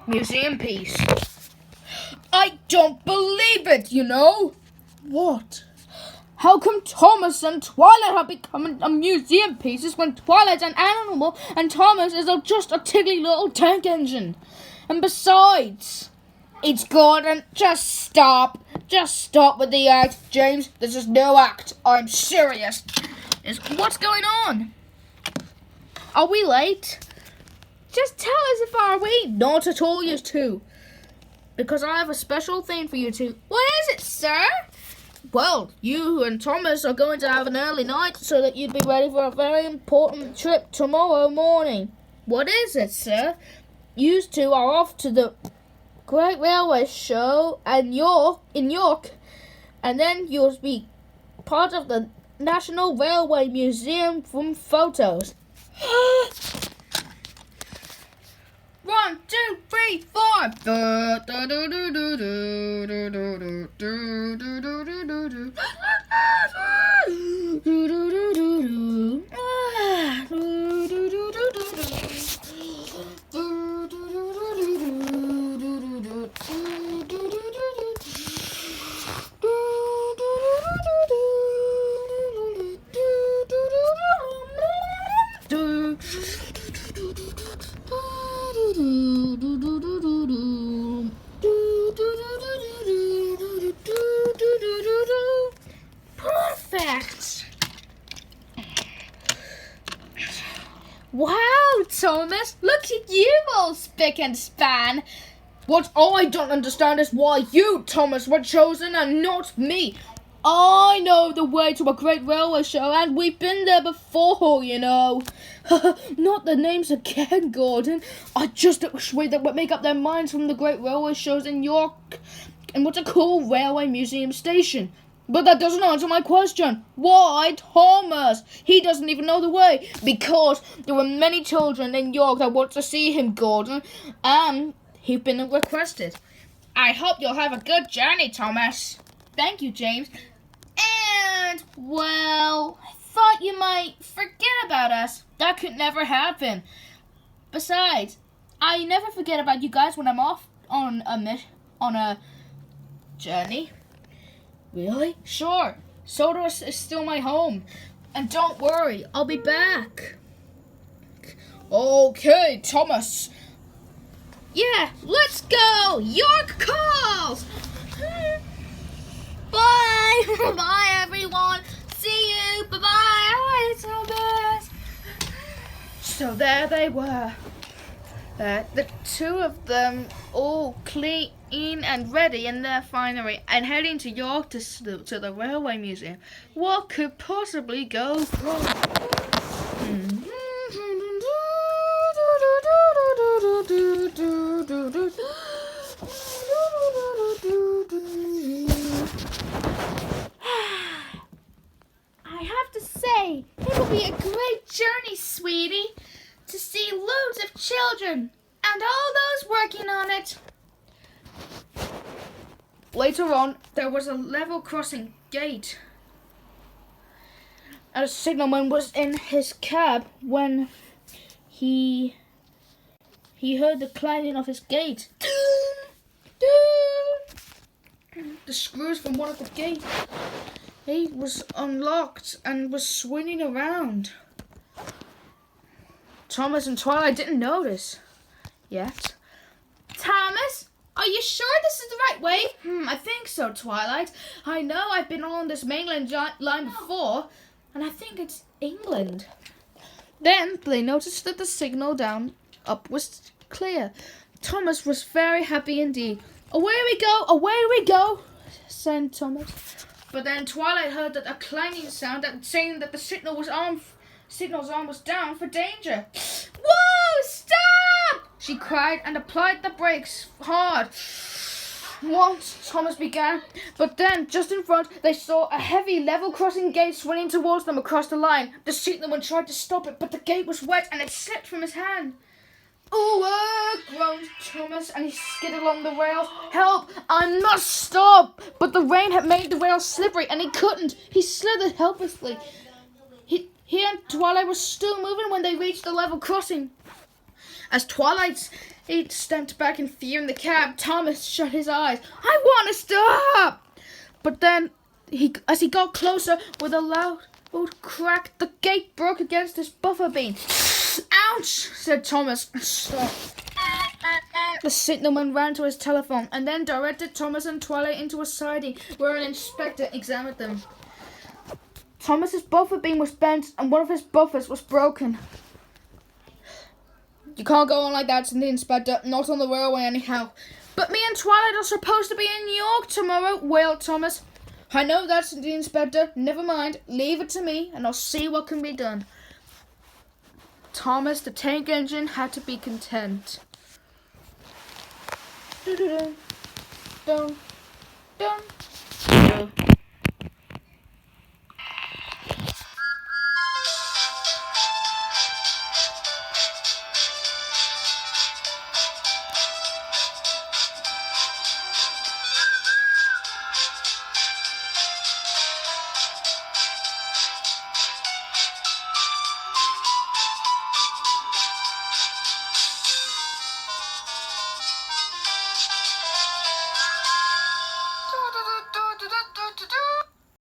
museum piece. I don't believe it, you know. What? How come Thomas and Twilight are becoming a museum pieces when Twilight's an animal and Thomas is just a tiddly little tank engine? And besides, it's Gordon. Just stop. Just stop with the act, James. This is no act. I'm serious. What's going on? Are we late? Just tell us if are we. Not at all, you two. Because I have a special thing for you two. What is it, sir? Well, you and Thomas are going to have an early night so that you'd be ready for a very important trip tomorrow morning. What is it, sir? You two are off to the Great Railway Show in York, and then you'll be part of the National Railway Museum from photos. 1, 2, 3, Perfect. Wow, Thomas, look at you all spick and span. What I don't understand is why you, Thomas, were chosen and not me. I know the way to a great railway show, and we've been there before, you know. Not the names again, Gordon. I just wish that would make up their minds from the great railway shows in York and what's a cool railway museum station. But that doesn't answer my question. Why Thomas? He doesn't even know the way. Because there were many children in York that want to see him, Gordon, and he's been requested. I hope you'll have a good journey, Thomas. Thank you, James. And, well, I thought you might forget about us. That could never happen. Besides, I never forget about you guys when I'm off on a journey. Really? Sure. Sodorus is still my home. And don't worry, I'll be back. Okay, Thomas. Yeah, let's go. York calls. Bye. Bye, everyone. See you. Bye-bye. Hi, Thomas. So there they were. The two of them all clean and ready in their finery and heading to York to the railway museum. What could possibly go wrong? I have to say, it'll be a great journey, sweetie, to see loads of children and all those working on it. Later on, there was a level crossing gate. A signalman was in his cab when he heard the clanging of his gate. The screws from one of the gates was unlocked and was swinging around. Thomas and Twilight didn't notice yet. Thomas, are you sure this is the right way? I think so, Twilight. I know I've been on this mainland line before, and I think it's England. Then they noticed that the signal down up was clear. Thomas was very happy indeed. Away we go, said Thomas. But then Twilight heard that a clanging sound saying that the signal's arm was down for danger. Whoa, stop! She cried and applied the brakes hard. Once Thomas began, but then, just in front, they saw a heavy level crossing gate swinging towards them across the line. The signalman tried to stop it, but the gate was wet and it slipped from his hand. Oh, groaned Thomas, and he skidded along the rails. Help! I must stop! But the rain had made the rails slippery, and he couldn't. He slithered helplessly. He and Twilight were still moving when they reached the level crossing. As Twilight stepped back in fear in the cab, Thomas shut his eyes. I want to stop! But then, as he got closer with a loud crack, the gate broke against his buffer beam. Ouch! Said Thomas. Stop. The signalman ran to his telephone and then directed Thomas and Twilight into a siding where an inspector examined them. Thomas's buffer beam was bent and one of his buffers was broken. You can't go on like that, said the inspector. Not on the railway anyhow. But me and Twilight are supposed to be in New York tomorrow, wailed Thomas. I know that, said the inspector. Never mind. Leave it to me and I'll see what can be done. Thomas, the tank engine, had to be content. Dun, dun, dun, dun.